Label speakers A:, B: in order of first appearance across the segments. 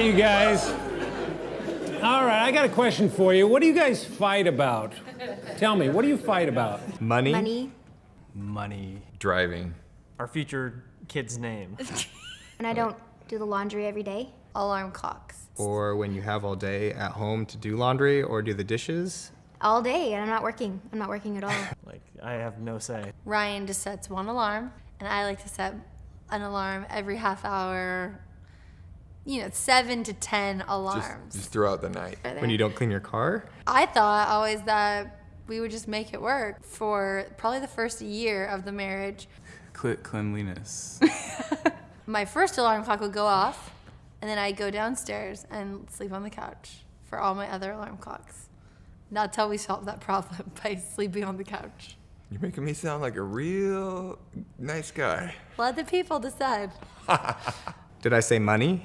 A: you guys. All right, I got a question for you. What do you guys fight about? Tell me, what do you fight about?
B: Money.
C: Money.
D: Money.
E: Driving.
D: Our future kid's name.
C: And I don't do the laundry every day.
F: Alarm clocks.
B: Or when you have all day at home to do laundry or do the dishes.
C: All day, and I'm not working. I'm not working at all.
D: Like, I have no say.
F: Ryan just sets one alarm, and I like to set an alarm every half hour. 7 to 10 alarms.
E: Just throughout the night.
B: When you don't clean your car?
F: I thought always that we would just make it work for probably the first year of the marriage.
G: Cleanliness.
F: My first alarm clock would go off, and then I'd go downstairs and sleep on the couch for all my other alarm clocks. Not till we solved that problem by sleeping on the couch.
E: You're making me sound like a real nice guy.
F: Let the people decide.
B: Did I say money?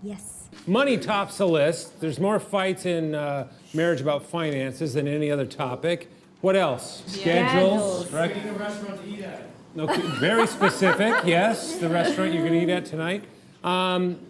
C: Yes.
A: Money tops the list. There's more fights in marriage about finances than any other topic. What else? Schedules. Right?
H: Finding a restaurant to eat at.
A: Okay, very specific, yes. The restaurant you're going to eat at tonight.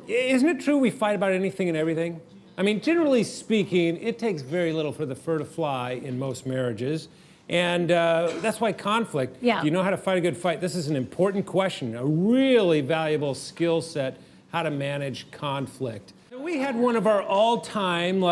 A: Isn't it true we fight about anything and everything? I mean, generally speaking, it takes very little for the fur to fly in most marriages. And that's why conflict,
I: Yeah.
A: you know how to fight a good fight. This is an important question, a really valuable skill set, how to manage conflict. We had one of our all-time,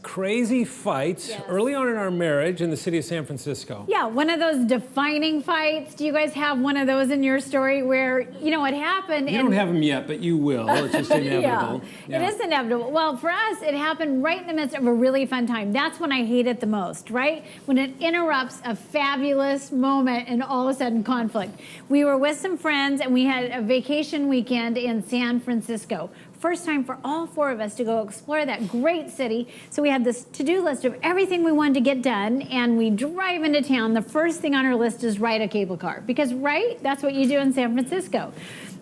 A: crazy fights early on in our marriage in the city of San Francisco.
I: Yeah, one of those defining fights. Do you guys have one of those in your story where, what happened?
A: You don't have them yet, but you will. It's just inevitable.
I: Yeah, it is inevitable. Well, for us, it happened right in the midst of a really fun time. That's when I hate it the most, right? When it interrupts a fabulous moment and all of a sudden conflict. We were with some friends and we had a vacation weekend in San Francisco. First time for all four of us to go explore that great city. So we had this to-do list of everything we wanted to get done, and we drive into town. The first thing on our list is ride a cable car, because that's what you do in San Francisco.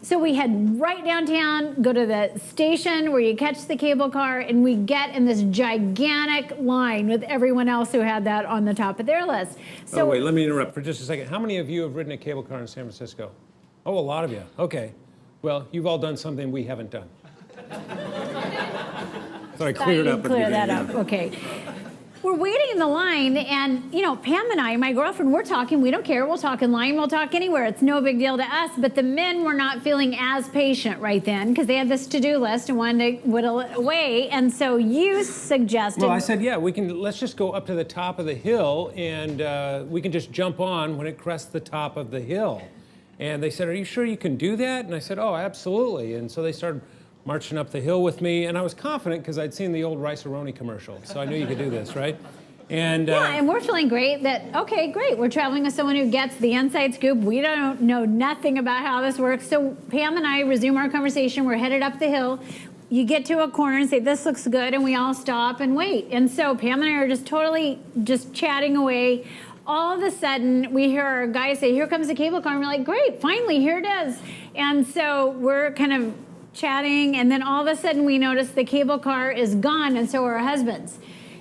I: So we head right downtown, go to the station where you catch the cable car, and we get in this gigantic line with everyone else who had that on the top of their list. So
A: wait, let me interrupt for just a second. How many of you have ridden a cable car in San Francisco? Oh, a lot of you. Okay. Well, you've all done something we haven't done. Thought I cleared up.
I: Clear that up. Okay. We're waiting in the line, and Pam and I, my girlfriend, we're talking. We don't care. We'll talk in line. We'll talk anywhere. It's no big deal to us. But the men were not feeling as patient right then because they had this to-do list and wanted to whittle it away. And so you suggested.
A: Well, I said, yeah, let's just go up to the top of the hill, and we can just jump on when it crests the top of the hill. And they said, are you sure you can do that? And I said, oh, absolutely. And so they started marching up the hill with me, and I was confident because I'd seen the old Rice-A-Roni commercial, so I knew you could do this, right? And
I: and we're feeling great that, okay, great, we're traveling with someone who gets the inside scoop. We don't know nothing about how this works. So Pam and I resume our conversation. We're headed up the hill. You get to a corner and say, this looks good, and we all stop and wait. And so Pam and I are just chatting away. All of a sudden, we hear our guy say, here comes the cable car, and we're like, great, finally, here it is. And so we're kind of chatting, and then all of a sudden we notice the cable car is gone, and so are our husbands.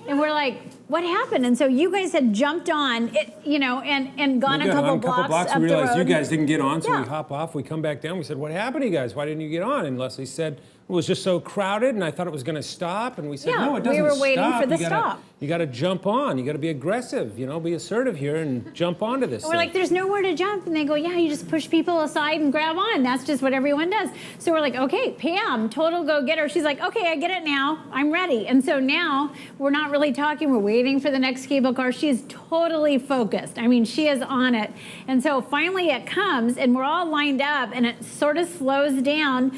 I: And we're like, what happened? And so you guys had jumped on it, and gone a couple blocks up
A: we
I: the
A: realized
I: road.
A: you guys didn't get on, so
I: Yeah.
A: we hop off, we come back down, we said, what happened to you guys? Why didn't you get on? And Leslie said, it was just so crowded, and I thought it was gonna stop, and we said,
I: Yeah,
A: no, it doesn't
I: we were waiting
A: stop.
I: for the stop.
A: You gotta jump on, you gotta be aggressive, be assertive here and jump onto this
I: And we're like, there's nowhere to jump. And they go, yeah, you just push people aside and grab on. That's just what everyone does. So we're like, okay, Pam, total go-getter. She's like, okay, I get it now. I'm ready. And so now we're not really talking. We're waiting for the next cable car. She is totally focused. I mean, she is on it. And so finally it comes, and we're all lined up, and it sort of slows down.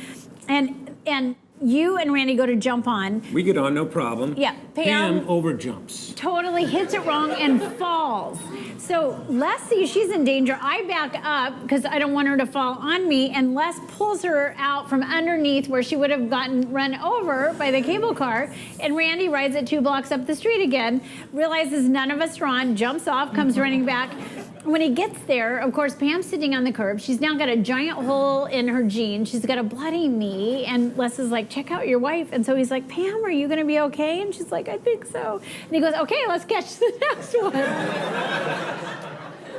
I: And you and Randy go to jump on.
A: We get on, no problem.
I: Yeah,
A: Pam overjumps.
I: Totally hits it wrong and falls. So Les sees she's in danger. I back up because I don't want her to fall on me, and Les pulls her out from underneath where she would have gotten run over by the cable car. And Randy rides it 2 blocks up the street again, realizes none of us are on, jumps off, comes running back. When he gets there, of course, Pam's sitting on the curb. She's now got a giant hole in her jean. She's got a bloody knee. And Les is like, check out your wife. And so he's like, Pam, are you going to be okay? And she's like, I think so. And he goes, okay, let's catch the next one.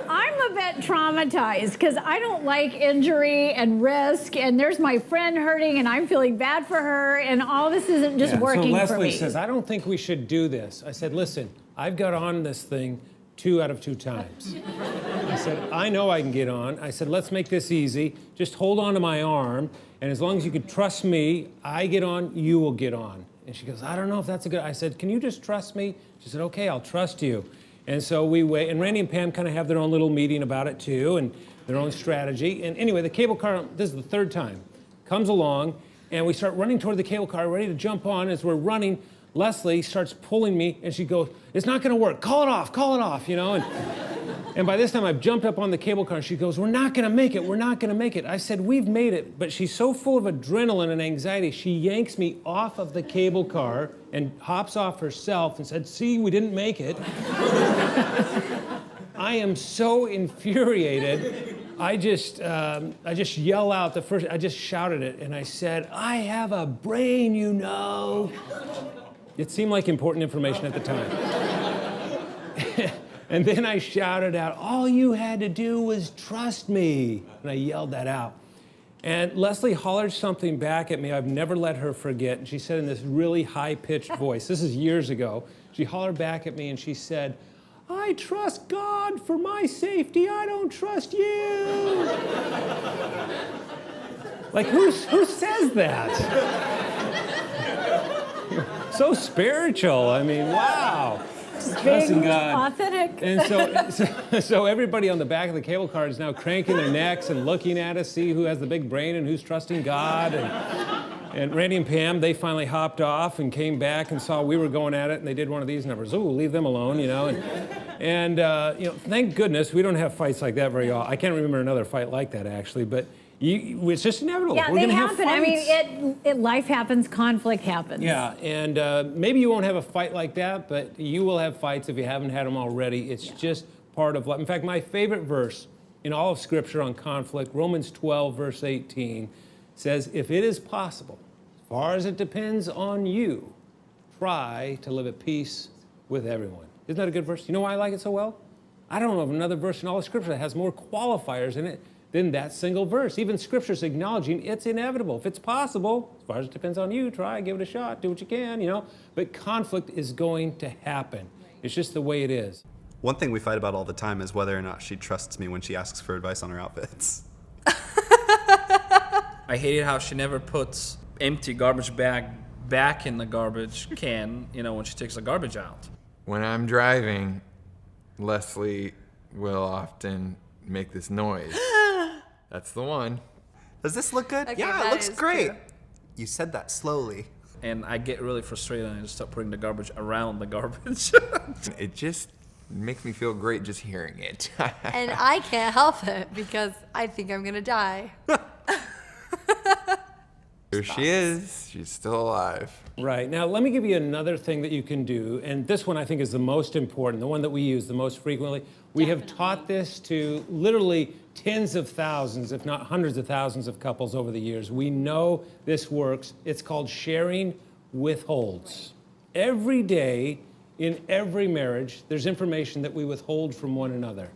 I: I'm I'm a bit traumatized because I don't like injury and risk, and there's my friend hurting, and I'm feeling bad for her, and all this isn't just working
A: so
I: for me.
A: Leslie says, I don't think we should do this. I said, listen, I've got on this thing 2 out of 2 times. I said, I know I can get on. I said, let's make this easy. Just hold on to my arm, and as long as you can trust me, I get on, you will get on. And she goes, I don't know if that's a good... I said, can you just trust me? She said, okay, I'll trust you. And so we wait, and Randy and Pam kind of have their own little meeting about it too, and their own strategy. And anyway, the cable car, this is the 3rd time, comes along, and we start running toward the cable car, ready to jump on. As we're running, Leslie starts pulling me, and she goes, it's not gonna work, call it off, you know? And by this time, I've jumped up on the cable car, and she goes, we're not gonna make it. I said, we've made it, but she's so full of adrenaline and anxiety, she yanks me off of the cable car and hops off herself and said, see, we didn't make it. I am so infuriated. I just yell out I just shouted it, and I said, I have a brain, you know. It seemed like important information at the time. And then I shouted out, all you had to do was trust me. And I yelled that out. And Leslie hollered something back at me I've never let her forget. And she said in this really high-pitched voice, this is years ago, she hollered back at me and she said, I trust God for my safety, I don't trust you. Like, who says that? So spiritual, I mean, wow.
I: Being
A: God.
I: authentic.
A: And so everybody on the back of the cable car is now cranking their necks and looking at us, see who has the big brain and who's trusting God. And Randy and Pam, they finally hopped off and came back and saw we were going at it, and they did one of these numbers. Ooh, leave them alone, you know. And you know, thank goodness we don't have fights like that very often. I can't remember another fight like that, actually, but it's just inevitable.
I: Yeah,
A: We're
I: they
A: gonna have
I: happen. I
A: fights.
I: mean, life happens, conflict happens.
A: Yeah, and maybe you won't have a fight like that, but you will have fights if you haven't had them already. It's just part of life. In fact, my favorite verse in all of Scripture on conflict, Romans 12, verse 18, says, if it is possible, as far as it depends on you, try to live at peace with everyone. Isn't that a good verse? You know why I like it so well? I don't know of another verse in all of Scripture that has more qualifiers in it than that single verse. Even Scripture's acknowledging it's inevitable. If it's possible, as far as it depends on you, try, give it a shot, do what you can, you know. But conflict is going to happen. It's just the way it is.
H: One thing we fight about all the time is whether or not she trusts me when she asks for advice on her outfits.
J: I hated how she never puts empty garbage bag back in the garbage can, you know, when she takes the garbage out.
E: When I'm driving, Leslie will often make this noise. That's the one.
H: Does this look good?
F: Okay,
H: Yeah,
F: that
H: it looks
F: is
H: great.
F: true.
H: You said that slowly.
J: And I get really frustrated and I just start putting the garbage around the garbage.
E: It just makes me feel great just hearing it.
F: And I can't help it because I think I'm gonna die.
E: Here she is. She's still alive.
A: Right. Now, let me give you another thing that you can do, and this one I think is the most important, the one that we use the most frequently. We have taught this to literally tens of thousands, if not hundreds of thousands of couples over the years. We know this works. It's called sharing withholds. Every day, in every marriage, there's information that we withhold from one another.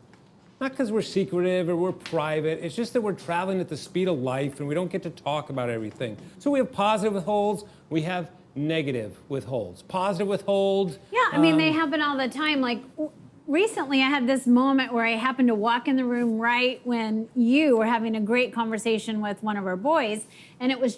A: Not because we're secretive or we're private, it's just that we're traveling at the speed of life and we don't get to talk about everything. So we have positive withholds, we have negative withholds. Positive withholds.
I: Yeah, I mean, they happen all the time. Like, recently I had this moment where I happened to walk in the room right when you were having a great conversation with one of our boys, and it was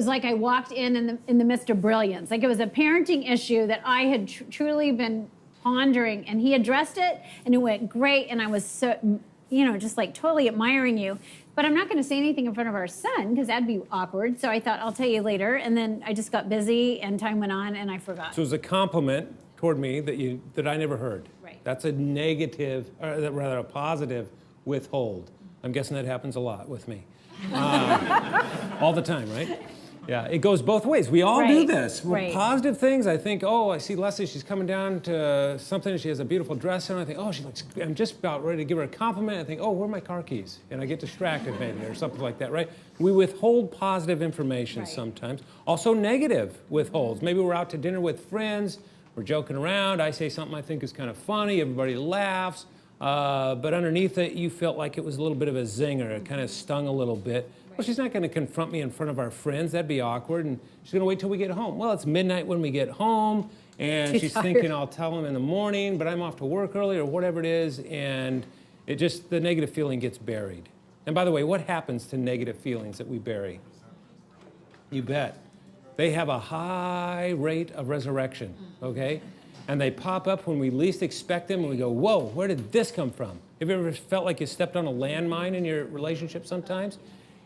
I: like I walked in the midst of brilliance. Like, it was a parenting issue that I had truly been pondering, and he addressed it, and it went great, and I was so, just like totally admiring you. But I'm not going to say anything in front of our son because that'd be awkward. So I thought I'll tell you later, and then I just got busy, and time went on, and I forgot.
A: So it was a compliment toward me that I never heard.
I: Right.
A: That's a negative, or rather a positive withhold. I'm guessing that happens a lot with me. All the time, right? Yeah, it goes both ways. We all do this.
I: Right.
A: Positive things, I think, oh, I see Leslie, she's coming down to something, and she has a beautiful dress on. I think, oh, she looks, I'm just about ready to give her a compliment. I think, oh, where are my car keys? And I get distracted maybe, or something like that, right? We withhold positive information sometimes. Also negative withholds. Maybe we're out to dinner with friends, we're joking around, I say something I think is kind of funny, everybody laughs. but underneath it, you felt like it was a little bit of a zinger. It kind of stung a little bit. Well, she's not going to confront me in front of our friends. That'd be awkward. And she's going to wait till we get home. Well, it's midnight when we get home, and
I: Too
A: she's
I: tired.
A: thinking I'll tell them in the morning, but I'm off to work early or whatever it is, and the negative feeling gets buried. And by the way, what happens to negative feelings that we bury? You bet. They have a high rate of resurrection, okay? And they pop up when we least expect them, and we go, whoa, where did this come from? Have you ever felt like you stepped on a landmine in your relationship sometimes?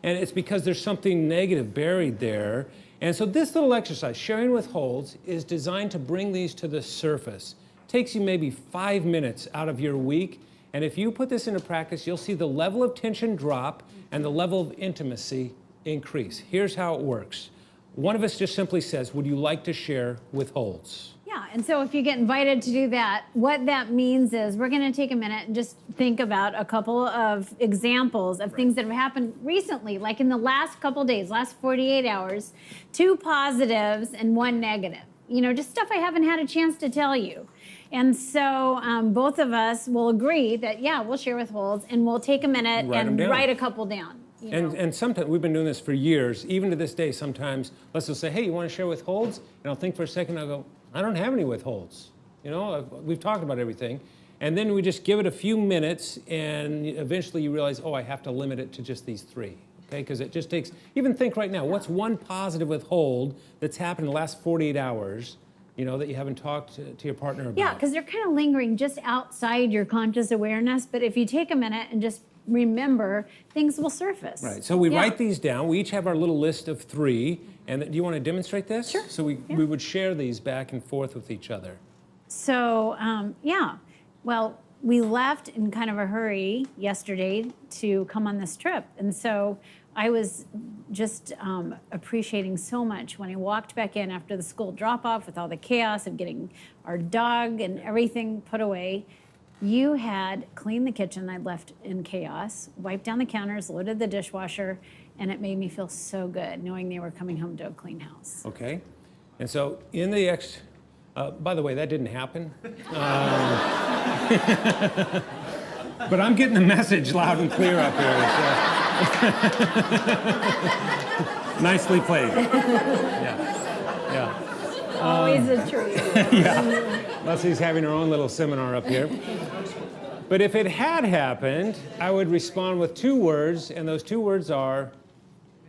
A: And it's because there's something negative buried there. And so this little exercise, sharing withholds, is designed to bring these to the surface. It takes you maybe 5 minutes out of your week, and if you put this into practice, you'll see the level of tension drop and the level of intimacy increase. Here's how it works. One of us just simply says, would you like to share withholds?
I: Yeah, and so if you get invited to do that, what that means is we're going to take a minute and just think about a couple of examples of things that have happened recently, like in the last couple days, last 48 hours, 2 positives and 1 negative. You know, just stuff I haven't had a chance to tell you. And so both of us will agree that, yeah, we'll share withholds, and we'll take a minute and write a couple down. You know?
A: And sometimes, we've been doing this for years, even to this day, sometimes, let's just say, hey, you want to share withholds? And I'll think for a second, I'll go, I don't have any withholds. You know, we've talked about everything. And then we just give it a few minutes, and eventually you realize, oh, I have to limit it to just these 3. Okay, because it just takes, even think right now, what's one positive withhold that's happened in the last 48 hours, you know, that you haven't talked to your partner about?
I: Yeah, because they're kind of lingering just outside your conscious awareness. But if you take a minute and just remember, things will surface.
A: Right, so we write these down. We each have our little list of 3. And do you want to demonstrate this?
I: Sure.
A: So we would share these back and forth with each other.
I: So, well, we left in kind of a hurry yesterday to come on this trip. And so I was just appreciating so much when I walked back in after the school drop-off with all the chaos of getting our dog and everything put away. You had cleaned the kitchen I'd left in chaos, wiped down the counters, loaded the dishwasher, and it made me feel so good knowing they were coming home to a clean house.
A: Okay. And so in the by the way, that didn't happen. But I'm getting the message loud and clear up here. So. Nicely played. Yeah.
I: Always a treat.
A: Leslie's having her own little seminar up here. But if it had happened, I would respond with 2 words, and those 2 words are,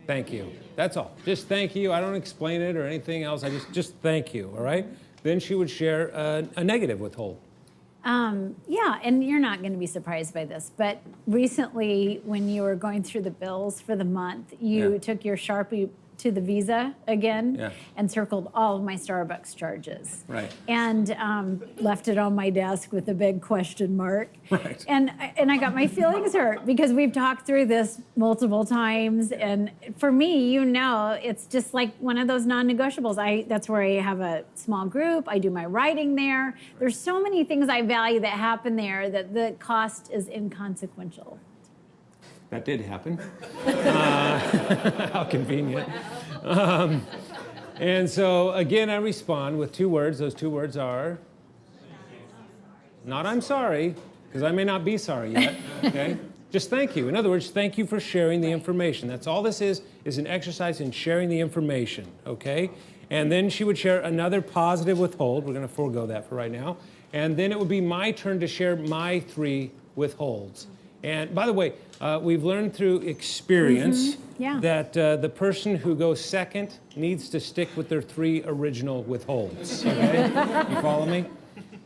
A: thank you. That's all. Just thank you. I don't explain it or anything else. I just thank you, all right? Then she would share a negative withhold.
I: Yeah, and you're not going to be surprised by this, but recently when you were going through the bills for the month, you took your Sharpie to the Visa again and circled all of my Starbucks charges.
A: Right.
I: And left it on my desk with a big question mark.
A: Right.
I: And I got my feelings hurt because we've talked through this multiple times. And for me, you know, it's just like one of those non-negotiables. That's where I have a small group. I do my writing there. There's so many things I value that happen there that the cost is inconsequential.
A: That did happen. How convenient. And so, again, I respond with 2 words. Those 2 words are, not I'm sorry, because I may not be sorry yet, okay? Just thank you. In other words, thank you for sharing the information. That's all this is an exercise in sharing the information, okay? And then she would share another positive withhold. We're going to forego that for right now. And then it would be my turn to share my 3 withholds. And by the way, we've learned through experience that the person who goes second needs to stick with their 3 original withholds. Okay? You follow me?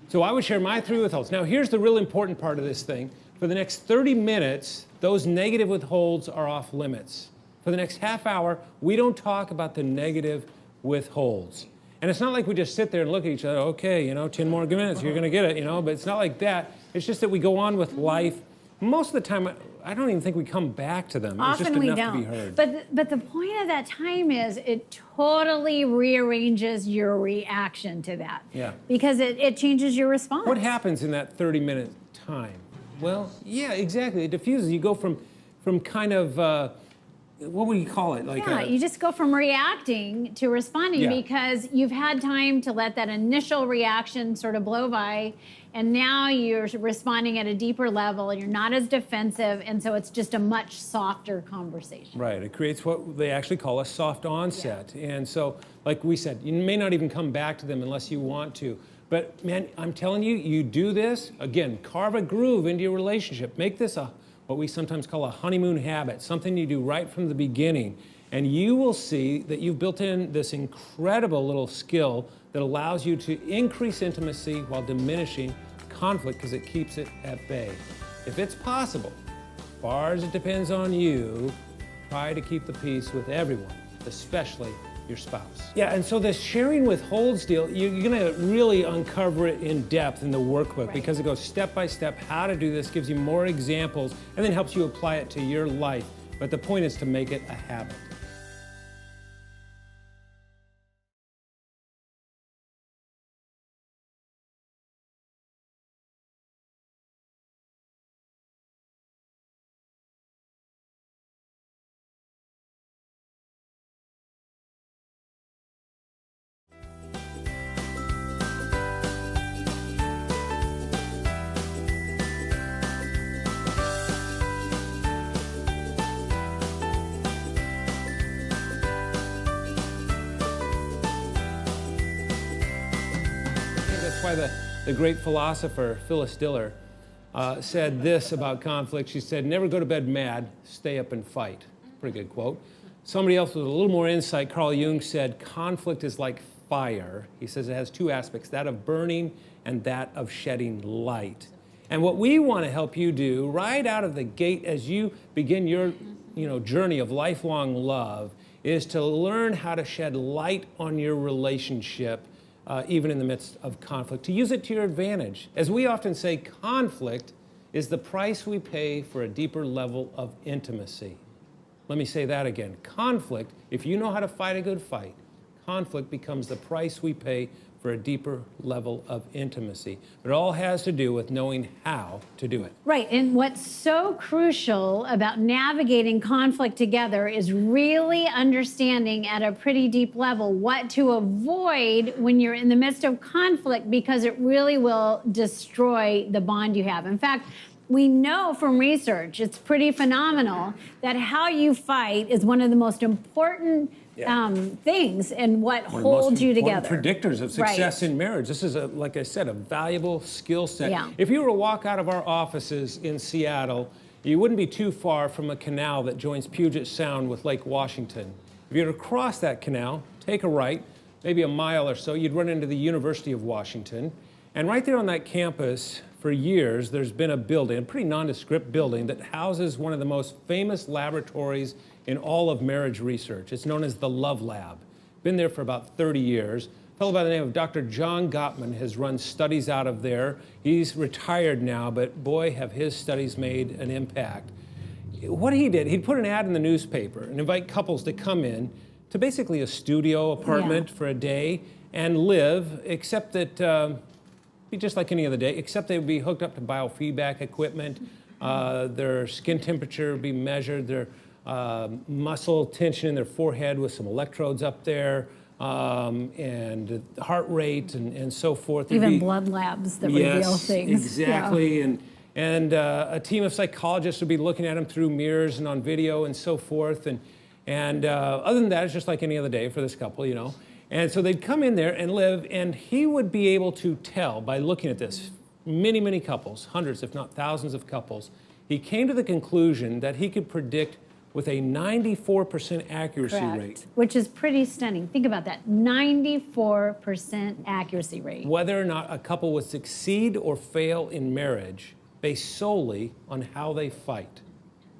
A: So I would share my 3 withholds. Now, here's the real important part of this thing. For the next 30 minutes, those negative withholds are off limits. For the next half hour, we don't talk about the negative withholds. And it's not like we just sit there and look at each other, okay, 10 more minutes, you're going to get it, but it's not like that. It's just that we go on with life. Most of the time, I don't even think we come back to them. It's just
I: Often we
A: enough
I: don't.
A: to be heard.
I: But the point of that time is it totally rearranges your reaction to that.
A: Yeah.
I: Because it changes your response.
A: What happens in that 30-minute time? Well, yeah, exactly. It diffuses. You go from kind of what would you call it? Like
I: Yeah, you just go from reacting to responding
A: Yeah.
I: because you've had time to let that initial reaction sort of blow by, and now you're responding at a deeper level, and you're not as defensive, and so it's just a much softer conversation.
A: Right, it creates what they actually call a soft onset. And so, like we said, you may not even come back to them unless you want to. But man, I'm telling you, you do this, again, carve a groove into your relationship. Make this what we sometimes call a honeymoon habit, something you do right from the beginning. And you will see that you've built in this incredible little skill that allows you to increase intimacy while diminishing conflict because it keeps it at bay. If it's possible, as far as it depends on you, try to keep the peace with everyone, especially your spouse. Yeah, and so this sharing withholds deal, you're gonna really uncover it in depth in the workbook because it goes step by step how to do this, gives you more examples, and then helps you apply it to your life. But the point is to make it a habit. That's why the great philosopher Phyllis Diller said this about conflict. She said, never go to bed mad, stay up and fight. Pretty good quote. Somebody else with a little more insight, Carl Jung, said, conflict is like fire. He says it has two aspects, that of burning and that of shedding light. And what we want to help you do right out of the gate as you begin your journey of lifelong love is to learn how to shed light on your relationship even in the midst of conflict, to use it to your advantage. As we often say, conflict is the price we pay for a deeper level of intimacy. Let me say that again. Conflict, if you know how to fight a good fight, conflict becomes the price we pay for a deeper level of intimacy. It all has to do with knowing how to do it.
I: Right, and what's so crucial about navigating conflict together is really understanding at a pretty deep level what to avoid when you're in the midst of conflict because it really will destroy the bond you have. In fact, we know from research, it's pretty phenomenal, that how you fight is one of the most important things and what holds you together.
A: Predictors of success in marriage. This is, like I said, a valuable skill set.
I: Yeah.
A: If you were to walk out of our offices in Seattle, you wouldn't be too far from a canal that joins Puget Sound with Lake Washington. If you were to cross that canal, take a right, maybe a mile or so, you'd run into the University of Washington. And right there on that campus, for years, there's been a building, a pretty nondescript building that houses one of the most famous laboratories in all of marriage research. It's known as the Love Lab. Been there for about 30 years. A fellow by the name of Dr. John Gottman has run studies out of there. He's retired now, but boy, have his studies made an impact. What he did, he'd put an ad in the newspaper and invite couples to come in to basically a studio apartment for a day and live, except that be just like any other day, except they would be hooked up to biofeedback equipment. Their skin temperature would be measured, their muscle tension in their forehead with some electrodes up there, and heart rate and so forth.
I: Even blood labs that reveal things.
A: Exactly. Yeah. And a team of psychologists would be looking at them through mirrors and on video and so forth. And other than that, it's just like any other day for this couple, you know. And so they'd come in there and live, and he would be able to tell by looking at this, many, many couples, hundreds if not thousands of couples, he came to the conclusion that he could predict with a 94% accuracy rate.
I: Which is pretty stunning. Think about that, 94% accuracy rate.
A: Whether or not a couple would succeed or fail in marriage based solely on how they fight.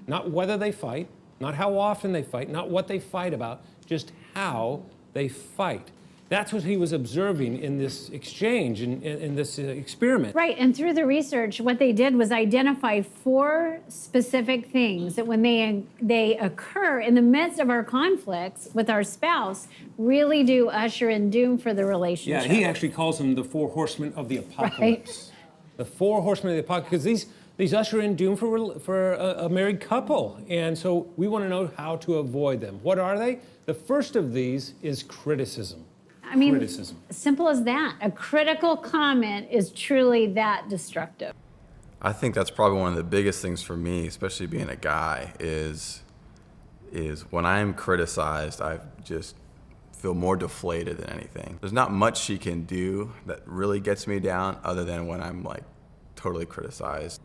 A: Not whether they fight, not how often they fight, not what they fight about, just how they fight. That's what he was observing in this exchange, in this experiment.
I: Right, and through the research, what they did was identify 4 specific things that when they occur in the midst of our conflicts with our spouse, really do usher in doom for the relationship.
A: Yeah, he actually calls them the 4 horsemen of the apocalypse. Right. The 4 horsemen of the apocalypse, because these usher in doom for a married couple. And so we want to know how to avoid them. What are they? The first of these is criticism.
I: I mean,
A: criticism.
I: simple as that. A critical comment is truly that destructive.
G: I think that's probably one of the biggest things for me, especially being a guy, is when I'm criticized, I just feel more deflated than anything. There's not much she can do that really gets me down other than when I'm like totally criticized.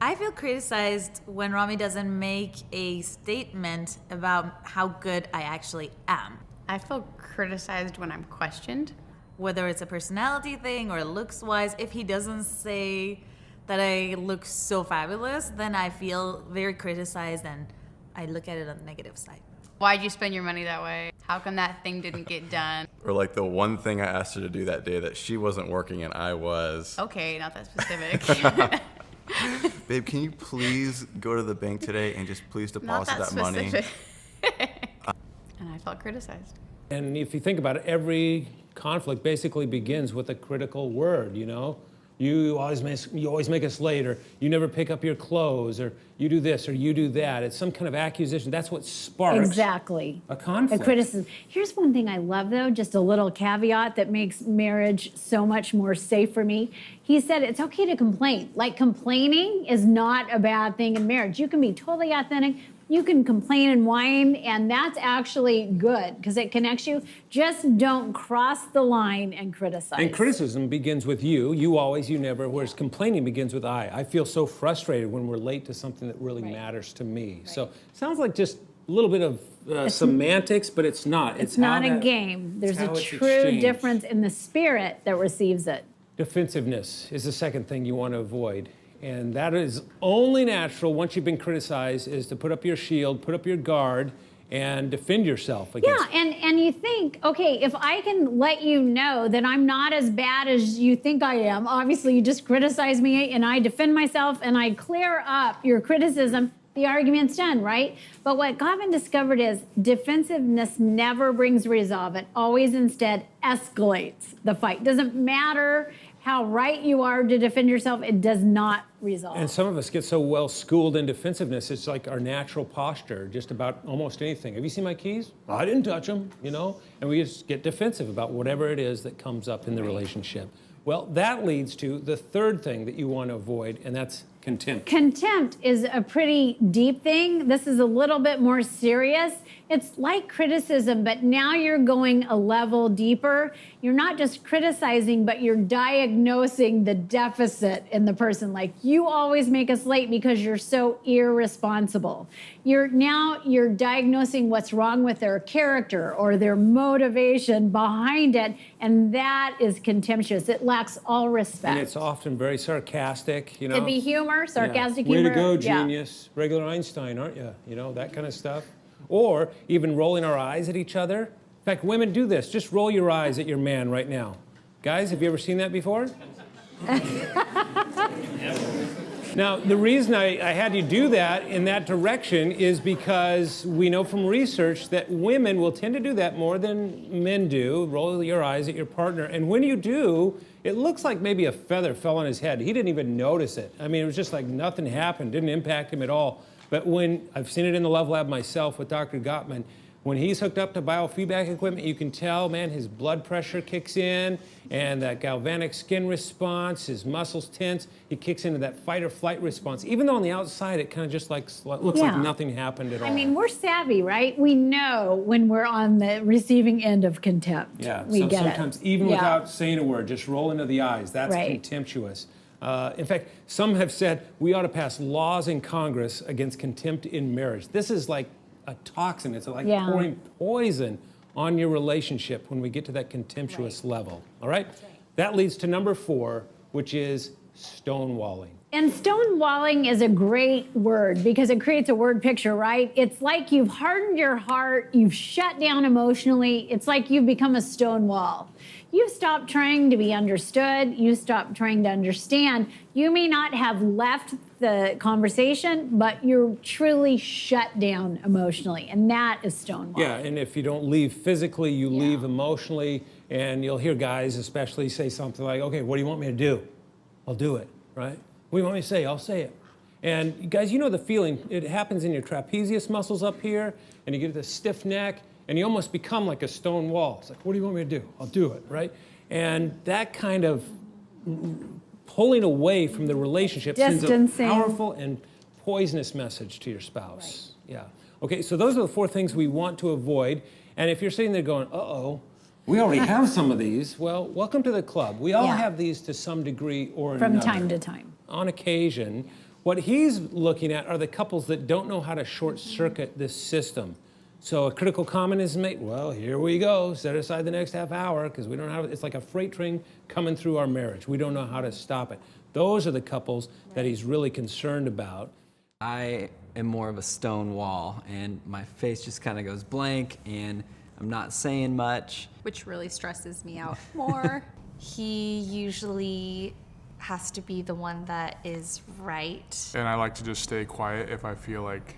K: I feel criticized when Rami doesn't make a statement about how good I actually am.
L: I feel criticized when I'm questioned.
K: Whether it's a personality thing or looks-wise, if he doesn't say that I look so fabulous, then I feel very criticized and I look at it on the negative side.
L: Why'd you spend your money that way? How come that thing didn't get done?
G: Or like the one thing I asked her to do that day that she wasn't working and I was.
L: Okay, not that specific.
G: Babe, can you please go to the bank today and just please deposit that money?
L: And I felt criticized.
A: And if you think about it, every conflict basically begins with a critical word, you know? You always make us late, or you never pick up your clothes, or you do this, or you do that. It's some kind of accusation. That's what sparks
I: Exactly.
A: a conflict.
I: A criticism. Here's one thing I love, though, just a little caveat that makes marriage so much more safe for me. He said it's okay to complain. Like, complaining is not a bad thing in marriage. You can be totally authentic. You can complain and whine, and that's actually good because it connects you. Just don't cross the line and criticize.
A: And criticism begins with you. You always, you never. Whereas complaining begins with I. I feel so frustrated when we're late to something that really matters to me. So it sounds like just a little bit of semantics, but it's not.
I: It's not a game. There's a true difference in the spirit that receives it.
A: Defensiveness is the second thing you want to avoid. And that is only natural once you've been criticized, is to put up your shield, put up your guard, and defend yourself against.
I: Yeah, and you think, okay, if I can let you know that I'm not as bad as you think I am, obviously you just criticize me and I defend myself and I clear up your criticism, the argument's done, right? But what Gottman discovered is defensiveness never brings resolve. It always instead escalates the fight. Doesn't matter how right you are to defend yourself, it does not resolve.
A: And some of us get so well schooled in defensiveness, it's like our natural posture, just about almost anything. Have you seen my keys? I didn't touch them, you know? And we just get defensive about whatever it is that comes up in the relationship. Well, that leads to the third thing that you want to avoid, and that's contempt.
I: Contempt is a pretty deep thing. This is a little bit more serious. It's like criticism, but now you're going a level deeper. You're not just criticizing, but you're diagnosing the deficit in the person. Like, you always make us late because you're so irresponsible. You're diagnosing what's wrong with their character or their motivation behind it, and that is contemptuous. It lacks all respect.
A: And it's often very sarcastic, you know?
I: Could be humor, sarcastic
A: Way
I: humor.
A: to go, genius. Regular Einstein, aren't you? You know, that kind of stuff. Or even rolling our eyes at each other. In fact, women do this. Just roll your eyes at your man right now. Guys, have you ever seen that before? Now, the reason I had you do that in that direction is because we know from research that women will tend to do that more than men do, roll your eyes at your partner. And when you do, it looks like maybe a feather fell on his head. He didn't even notice it. I mean, it was just like nothing happened, didn't impact him at all. But when I've seen it in the Love Lab myself with Dr. Gottman, when he's hooked up to biofeedback equipment, you can tell, man, his blood pressure kicks in and that galvanic skin response, his muscles tense, he kicks into that fight or flight response. Even though on the outside it kind of just like looks like nothing happened at all.
I: I mean, we're savvy, right? We know when we're on the receiving end of contempt.
A: Yeah,
I: we
A: so
I: get
A: sometimes
I: it.
A: even without saying a word, just roll into the eyes. That's
I: Right.
A: contemptuous. In fact, some have said we ought to pass laws in Congress against contempt in marriage. This is like a toxin. It's like pouring poison on your relationship when we get to that contemptuous level. All right? That leads to number 4, which is stonewalling.
I: And stonewalling is a great word because it creates a word picture, right? It's like you've hardened your heart, you've shut down emotionally. It's like you've become a stone wall. You've stopped trying to be understood. You stopped trying to understand. You may not have left the conversation, but you're truly shut down emotionally, and that is stonewalling.
A: Yeah, and if you don't leave physically, you leave emotionally, and you'll hear guys especially say something like, okay, what do you want me to do? I'll do it, right? What do you want me to say? I'll say it. And guys, you know the feeling. It happens in your trapezius muscles up here, and you get this stiff neck, and you almost become like a stone wall. It's like, what do you want me to do? I'll do it, right? And that kind of pulling away from the relationship sends a powerful and poisonous message to your spouse. Right. Yeah. Okay, so those are the 4 things we want to avoid. And if you're sitting there going, uh-oh, we already have some of these, well, welcome to the club. We all have these to some degree or another.
I: From time to time.
A: On occasion. What he's looking at are the couples that don't know how to short-circuit this system. So a critical comment is made, well, here we go, set aside the next half hour, because we don't have, it's like a freight train coming through our marriage. We don't know how to stop it. Those are the couples that he's really concerned about.
M: I am more of a stone wall, and my face just kind of goes blank, and I'm not saying much.
L: Which really stresses me out more.
N: He usually has to be the one that is right.
O: And I like to just stay quiet if I feel like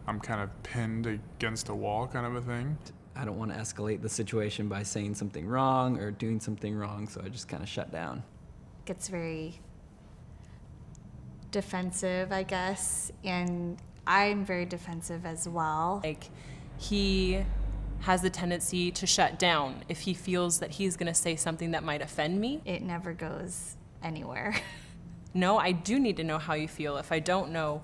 O: I'm kind of pinned against a wall kind of a thing.
M: I don't want to escalate the situation by saying something wrong or doing something wrong, so I just kind of shut down.
N: Gets very defensive, I guess, and I'm very defensive as well.
P: Like, he has the tendency to shut down if he feels that he's going to say something that might offend me.
N: It never goes anywhere.
P: No, I do need to know how you feel. If I don't know,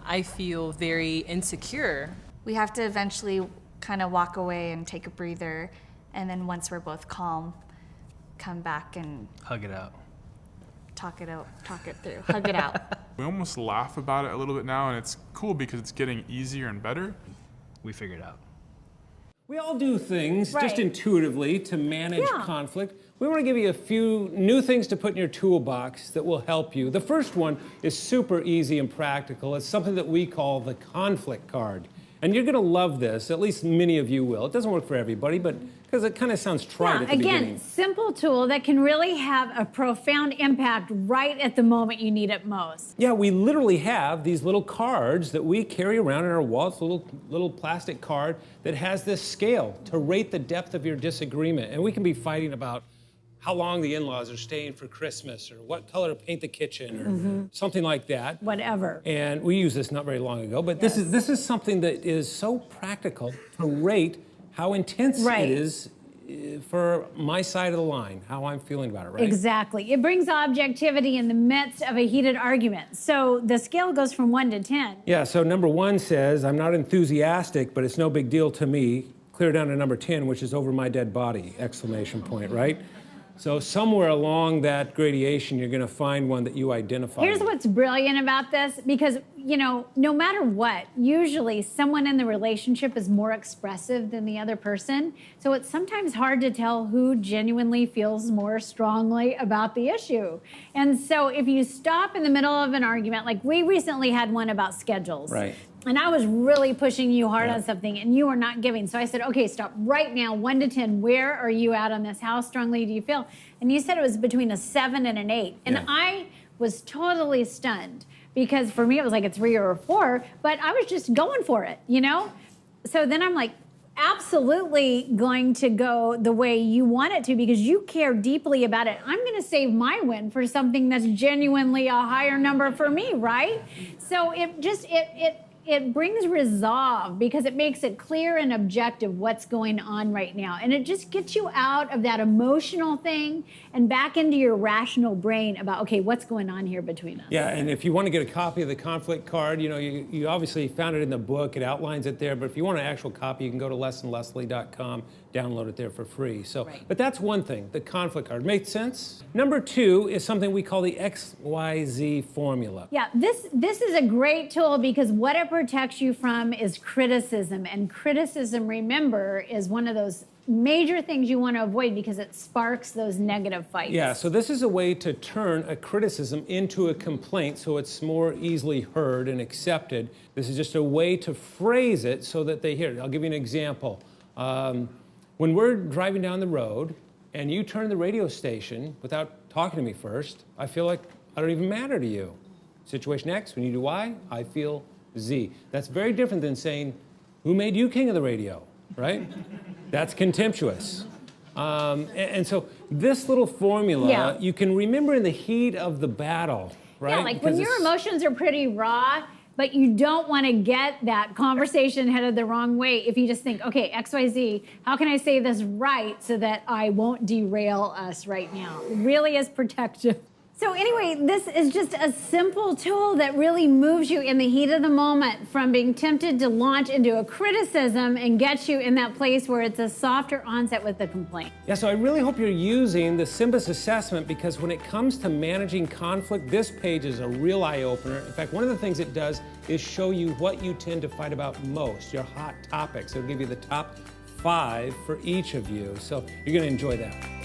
P: I feel very insecure.
N: We have to eventually kind of walk away and take a breather, and then once we're both calm, come back and
D: hug it out.
N: Talk it through, hug it out.
O: We almost laugh about it a little bit now, and it's cool because it's getting easier and better.
D: We figured it out.
A: We all do things just intuitively to manage conflict. We want to give you a few new things to put in your toolbox that will help you. The first one is super easy and practical. It's something that we call the conflict card. And you're going to love this, at least many of you will. It doesn't work for everybody, but because it kind of sounds trite at the beginning.
I: Again, simple tool that can really have a profound impact right at the moment you need it most.
A: Yeah, we literally have these little cards that we carry around in our wallets, little plastic card that has this scale to rate the depth of your disagreement. And we can be fighting about how long the in-laws are staying for Christmas, or what color to paint the kitchen, or something like that.
I: Whatever.
A: And we used this not very long ago, but this is something that is so practical to rate how intense it is for my side of the line, how I'm feeling about it, right?
I: Exactly. It brings objectivity in the midst of a heated argument. So the scale goes from 1 to 10.
A: Yeah, so number 1 says, I'm not enthusiastic, but it's no big deal to me. Clear down to number 10, which is over my dead body, exclamation point, right? So somewhere along that gradation, you're going to find one that you identify.
I: Here's what's brilliant about this, because, you know, no matter what, usually someone in the relationship is more expressive than the other person. So it's sometimes hard to tell who genuinely feels more strongly about the issue. And so if you stop in the middle of an argument, like we recently had one about schedules.
A: Right.
I: And I was really pushing you hard on something, and you were not giving. So I said, okay, stop right now, 1 to 10. Where are you at on this? How strongly do you feel? And you said it was between a 7 and an 8. And I was totally stunned, because for me it was like a 3 or a 4, but I was just going for it, you know? So then I'm like, absolutely going to go the way you want it to, because you care deeply about it. I'm going to save my win for something that's genuinely a higher number for me, right? So it brings resolve, because it makes it clear and objective what's going on right now. And it just gets you out of that emotional thing and back into your rational brain about, okay, what's going on here between us?
A: Yeah, and if you want to get a copy of the conflict card, you know, you obviously found it in the book. It outlines it there. But if you want an actual copy, you can go to lessonleslie.com, download it there for free. So, but that's one thing, the conflict card. Make sense? Number 2 is something we call the XYZ formula.
I: Yeah, this is a great tool, because what it protects you from is criticism. And criticism, remember, is one of those major things you want to avoid, because it sparks those negative fights.
A: Yeah, so this is a way to turn a criticism into a complaint so it's more easily heard and accepted. This is just a way to phrase it so that they hear it. I'll give you an example. When we're driving down the road and you turn the radio station without talking to me first, I feel like I don't even matter to you. Situation X, when you do Y, I feel Z. That's very different than saying, who made you king of the radio, right? That's contemptuous. And so this little formula, you can remember in the heat of the battle. right?
I: Yeah, like
A: Because
I: when your
A: it's-
I: emotions are pretty raw, but you don't want to get that conversation headed the wrong way. If you just think, okay, XYZ, how can I say this right so that I won't derail us right now? It really is protective. So anyway, this is just a simple tool that really moves you in the heat of the moment from being tempted to launch into a criticism and gets you in that place where it's a softer onset with the complaint.
A: Yeah, so I really hope you're using the SYMBIS assessment, because when it comes to managing conflict, this page is a real eye-opener. In fact, one of the things it does is show you what you tend to fight about most, your hot topics. It'll give you the top 5 for each of you, so you're going to enjoy that.